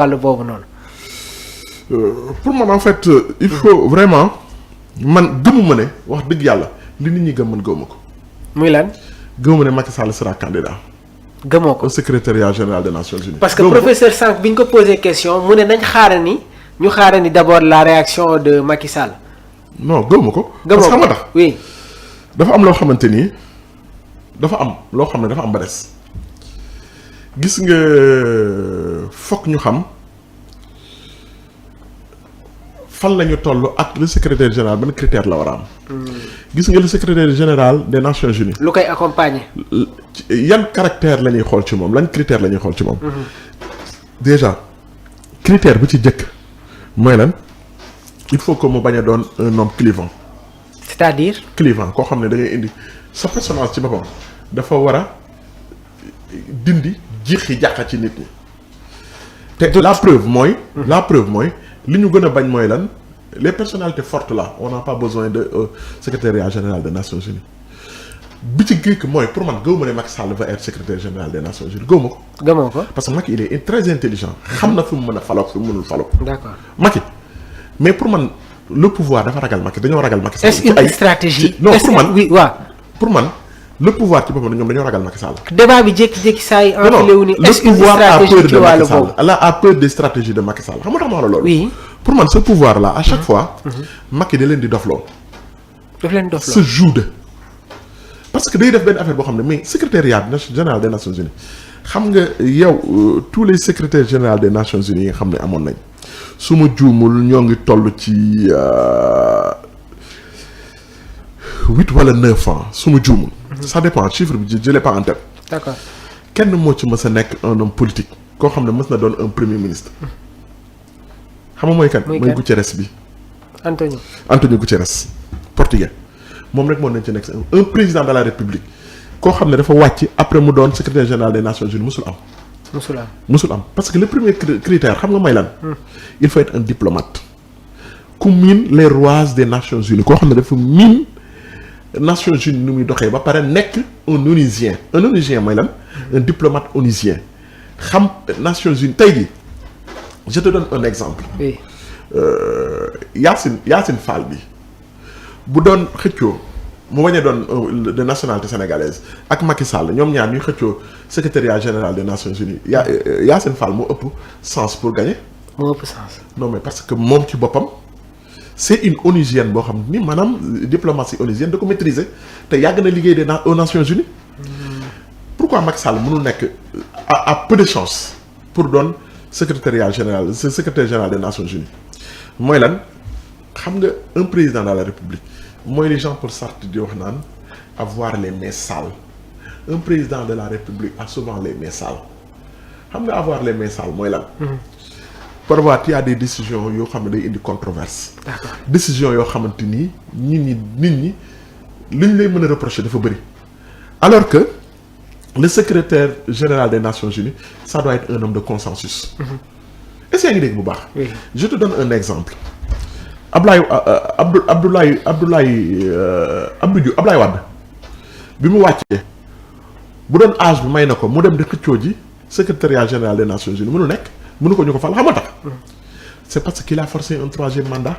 wàllu boobu noonu. pour man en fait il faut vraiment man gëmuma ne wax dëgg yàlla li nit ñi gëm man gëmuma ko. muy lan. gëmuma ne Macky Sall sera candidat. gëmoo ko au secrétariat général des Nations Unies. parce que professeur Sànq bi ñu ko posé question mu ne nañ xaarani d'abord la réaction de Macky Sall. non gëmuma ko. gëmoo ko parce que xam nga tax oui. dafa am loo xamante ni dafa am loo xam ne dafa am ba des gis nga fokk ñu xam fan la ñu toll ak le secrétaire général ban critère la war a am. gis nga le secrétaire général des Nations Unies. lu koy accompagner. yan caractère la ñuy xool ci moom lan critère la ñuy xool ci moom. déjà critère bu ci jëkk mooy lan il faut que mu bañ a doon un homme clivant. c'est-à-dire. clivant koo xam ne da ngay indi sa personnage ci boppam dafa war a dindi jiixi jàqa ci nit ñi. te la preuve mooy. li ñu gën a bañ mooy lan les personnalités fortes là on n'a pas besoin de secrétariat général des Nations Unies bi ci géej mooy pour man gëwuma ne Macky Sall va être secrétaire général des Nations Unies gëwuma ko. gëmoo ko parce que Macky il est très intelligent xam na fi mu mën a faloo fi mu mënul faloo. d'accord Macky mais pour man le pouvoir dafa ragal Macky dañoo ragal Macky Sall. est-ce une stratégie non pour man oui waaw. pour man le pouvoir ci boppam ñoom dañoo ragal Macky Sall. débat bi jékki-jékki saa yi enfilé wu ni est-ce le une pouvoir a stratégie peur ci de wàllu Macky boobu. Sall elle a peur des stratégies de Macky Sall xam nga tax ma wax la loolu. oui pour man ce pouvoir là à chaque fois. Macky da leen di dofloo. daf leen dofloo se joue de parce que day def benn affaire boo xam ne mais secrétariat général des Nations Unies xam nga yow tous les secrétaires généraux des Nations Unies yi nga xam ne amoon nañ su ma juumul ñoo ngi toll ci 8 wala 9 ans su ma juumul. ça dépend chiffre bi je l'ai pas en tête. d'accord kenn moo ci mës a nekk un homme politique koo xam ne mës na doon un premier ministre. xam nga mooy kan mooy Guterres bi. António Guterres portugais moom rek moo nañ ci nekk un président de la république koo xam ne dafa wàcc après mu doon secrétaire général des Nations Unies musul am parce que le premier critère xam nga may lan il faut être un diplomate ku miin les rouages des Nations Unies koo xam ne dafa miin Nations Unies ni muy doxee ba pare nekk un onusien mooy lan un diplomate onusien xam Nations Unies tey jii je te donne un exemple. oui. Yacine Fall bi bu doon xëccoo mu bañ a doon de nationalité sénégalaise ak Macky Sall ñoom ñaar ñuy xëccoo secrétariat général des Nations Unies Yacine Fall moo ëpp sens pour gagner. moo ëpp sens. non mais parce que moom ci boppam c'est une onusienne boo xam ni maanaam diplomatie onusienne da ko maîtriser te yàgg na liggéey aux Nations Unies. pourquoi Macky Sall mënul nekk à peu de chance pour doon secrétaire général des Nations Unies mooy lan xam nga un président de la République mooy les gens pour Sartre di wax naan avoir les mains sales un président de la République a souvent les mains sales xam nga avoir les mains sales mooy lan. parfois il y a des décisions yoo xam ne day indi controverse. d'accord décision yoo xamante ni nit ñi li ñu lay mën a reprocher dafa bëri alors que le secrétaire général des Nations Unies ça doit être un homme de consensus. est-ce que yaa ngi dégg bu baax. oui je te donne un exemple Abdoulaye Wade bi mu wàccee bu doon âge bi may na ko mu dem di xëccoo ji secrétariat général des Nations Unies mënu nekk mënu ko ñu ko fal xam nga tax. c'est parce qu'il a forcé un 3e mandat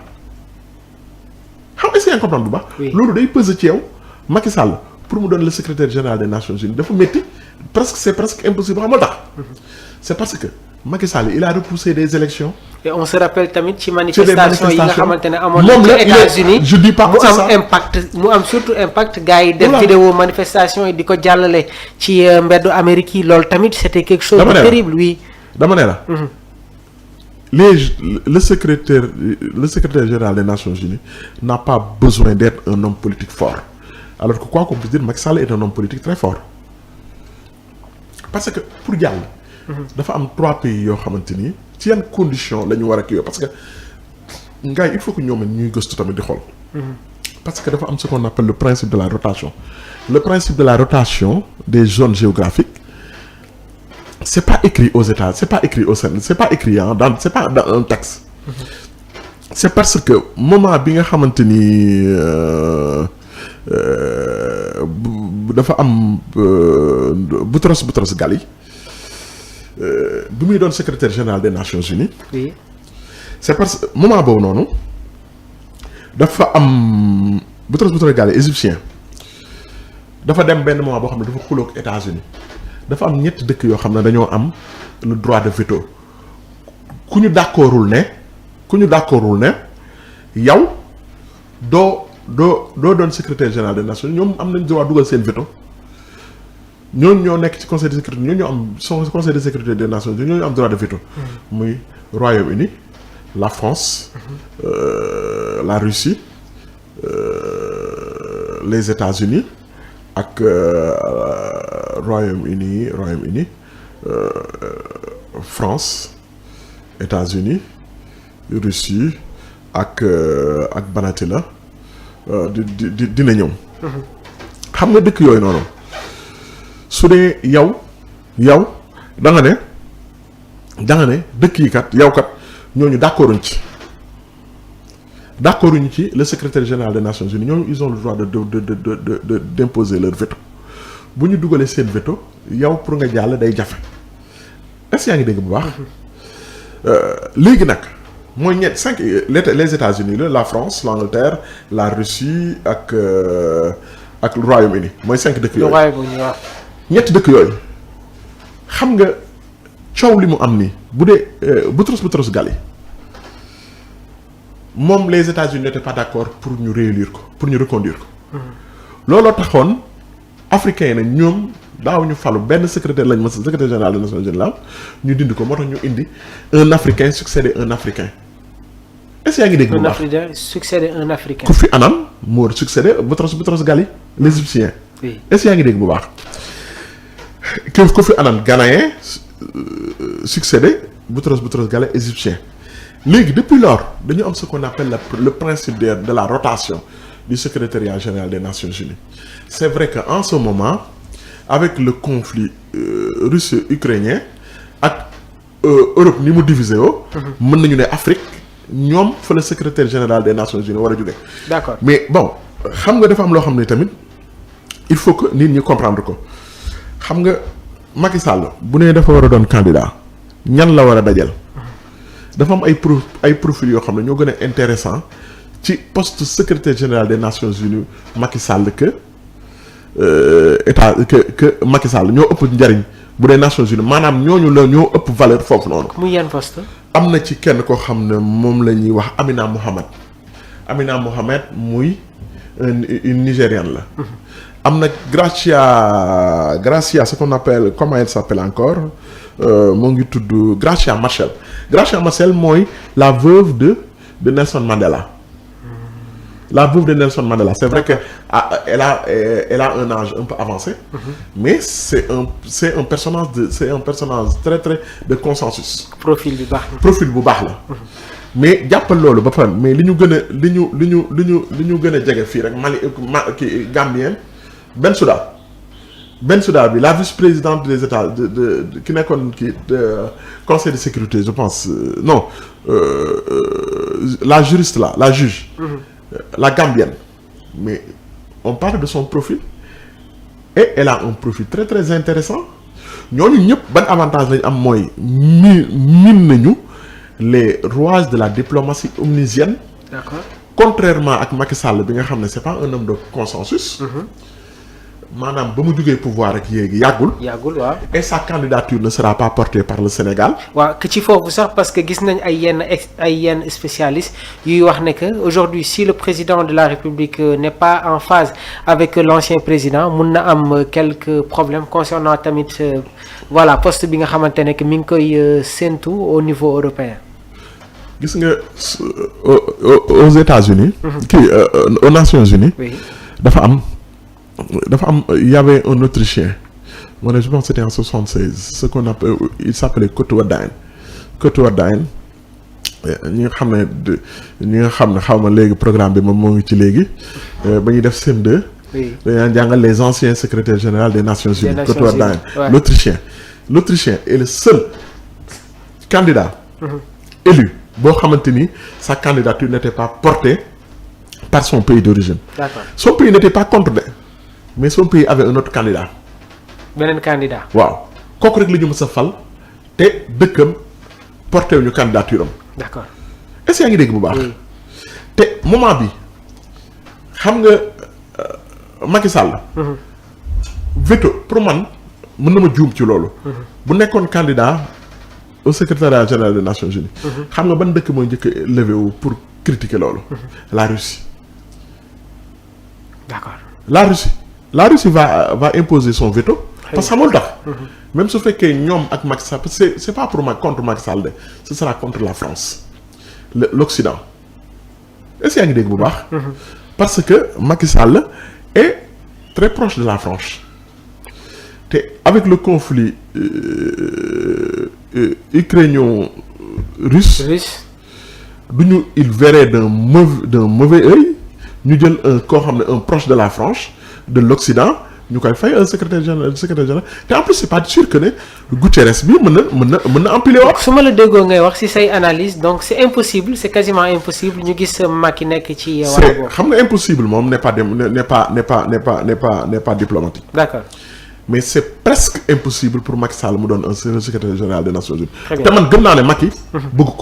xam est-ce que yaa ngi comprendre bu baax. loolu day peser ci yow Macky Sall pour mu doon le secrétaire général des Nations Unies dafa métti c'est presque impossible xam nga tax. c'est parce que Macky Sall il a repoussé des élections. et on se rappelle tamit ci manifestation yi nga xamante ne amoon moom na ci États-Unis je dis pas mu am surtout impact gars yi def vidéo manifestation yi di ko jàllale ci mbeddu Amérique yi loolu tamit c'était quelque chose de terrible oui. dama ne la. le secrétaire général des Nations Unies n'a pas besoin d'être un homme politique fort alors que quoi qu'on puisse dire Macky Sall est un homme politique très fort parce que pour jàll. dafa am 3 pays yoo xamante ni ci yan condition la ñu war a kii parce que gars yi il faut que ñoom ñuy gëstu tamit di xool. parce que dafa am ce qu'on appelle le principe de la rotation le principe de la rotation des zones géographiques c'est pas écrit aux États c'est pas écrit au Sénégal c'est pas écrit c'est pas dans un texte. c'est parce que moment bi nga xamante ni dafa am Boutros Ghali bi muy doon secrétaire général des Nations Unies. oui. c'est parce que moment boobu noonu dafa am Boutros-Boutros Ghali égyptien dafa dem benn moment boo xam ne dafa xuloo ak États-Unis dafa am ñetti dëkk yoo xam ne dañoo am le droit de veto ku ñu d'accordul ne yow doo doon secrétaire général des Nations Unies ñoom am nañ droit dugal seen veto. ñooñu ñoo nekk ci conseil de sécurité ñooñu ñoo am conseil de sécurité des Nations Unies ñooñu am droit de veto. muy Royaume-Uni la France. La Russie les États-Unis ak Royaume-Uni France États-Unis Russie ak banati la dina ñëw. xam nga dëkk yooyu noonu. su dee yow da nga ne dëkk yi kat yow kat ñooñu d'accorduñ ci le secrétaire général des Nations Unies ñooñu ils ont le droit d'imposer leur veto bu ñu dugalee seen veto yow pour nga jàll day jafe est-ce que yaa ngi dégg bu baax. léegi nag mooy cinq les États-Unis la France l'Angleterre la Russie ak le Royaume-Uni mooy 5 dëkk yooyu. ñetti dëkk yooyu xam nga coow li mu am nii bu dee Boutros Ghali moom les États-Unis n'étaient pas d'accord pour ñu réélire ko pour ñu reconduire ko. looloo taxoon africains yi nag ñoom daaw ñu falu benn secrétaire lañ mës secrétaire général des Nations Unies la ñu dindi ko moo tax ñu indi un africain succédé un africain est-ce que yaa ngi dégg bu baax un africain succédé un africain. Kofi Annan moo succédé Boutros Ghali l'Égyptien. oui est-ce que yaa ngi dégg bu baax. Kofi Annan ghanéen succédé Boutros Ghali égyptien léegi depuis lors dañu am ce qu'on appelle le principe de la rotation du secrétariat général des Nations Unies. C'est vrai que en ce moment avec le conflit russo-ukrainien ak Europe ni mu divisé woo. mën nañu ne Afrique ñoom fa le secrétaire général des Nations Unies war a jóge. D'accord mais bon xam nga dafa am loo xam ne tamit il faut que nit ñi comprendre ko. xam nga Macky Sall bu nee dafa war a doon candidat ñan la war a dajal dafa am ay profil yoo xam ne ñoo gën a intéressant ci poste secrétaire général des Nations Unies Macky Sall que Macky Sall ñoo ëpp njariñ bu dee Nations Unies maanaam ñooñu la ñoo ëpp valeur foofu noonu. muy yan poste. am na ci kenn koo xam ne moom la ñuy wax Amina Mohamed muy une Nigériane la. am na Gracia ce qu'on appelle comment elle s'appelle encore moo ngi tudd Gracia Machel mooy la veuve de Nelson Mandela. C'est vrai que elle a un âge un peu avancé. Mais c'est un personnage très très de consensus. profil bu baax la. mais jàppal loolu ba pare mais li ñu gën a jege fii rek kii Gambien Bensouda bi la vice-présidente des États de ki nekkoon kii conseil de sécurité je pense la juriste là la juge. La Gambienne mais on parle de son profil et elle a un profil très très intéressant ñooñu ñëpp ban avantage lañu am mooy min nañu les rouages de la diplomatie omnisienne. D'accord. Contrairement ak Macky Sall bi nga xam ne c'est pas un homme de consensus. maanaam ba mu jógee pouvoir ak yéegi yàggul waaw. et sa candidature ne sera pas portée par le Sénégal. waaw que ci foofu sax parce que gis nañ ay yenn spécialistes yuy wax ne que aujourd'hui si le président de la République n'est pas en phase avec l'ancien président mun na am quelques problèmes concernant tamit voilà poste bi nga xamante ne que mi ngi koy séntu au niveau européen. gis nga aux États-Unis aux Nations Unies. oui dafa am il y avait un Autrichien moi je pense que c'était en 76 ce qu'on appelle il s'appelait Kurt Waldheim ñi nga xam ne xaw ma léegi programme bi moom moo ngi ci léegi ba ñuy def CM2 dañu jàngal les anciens secrétaires généraux des Nations Unies. Kurt Waldheim l'Autrichien est le seul candidat élu boo xamante ni sa candidature n'était pas portée par son pays d'origine. D'accord. Son pays n'était pas contre mais son pays avait un autre candidat. beneen candidat. waaw kooku rek la ñu mës a fal te dëkkam porté wuñu candidature am. d'accord est-ce que yaa ngi dégg bu baax. te moment bi xam nga Macky Sall. veto pour man mën na ma juum ci loolu. bu nekkoon candidat au secrétariat général des Nations Unies. xam nga ban dëkk mooy njëkk a levé wu pour critiquer loolu. la Russie. d'accord la Russie va imposer son veto. parce que xamul tax. même su fekkee ñoom ak Macky Sall parce que c'est pas pour contre Macky Sall de ce sera contre la France l'Occident est-ce que yaa ngi dégg bu baax. parce que Macky Sall est très proche de la France te avec le conflit ukrainien-russe il verrait d'un mauvais œil ñu jël koo xam ne un proche de la France de l'Occident ñu koy fay un secrétaire général te en plus c'est pas sûr que ne Guterres bi mën na empiler wax. su ma la déggoo ngay wax ci say analyse donc c'est impossible c'est quasiment impossible ñu gis Macky nekk ci. wàllu boobu xam nga impossible moom n'est pas diplomatique. d'accord mais c'est presque impossible pour Macky Sall mu doon un secrétaire général des Nations Unies. te man gëm naa ne Macky bëgg ko.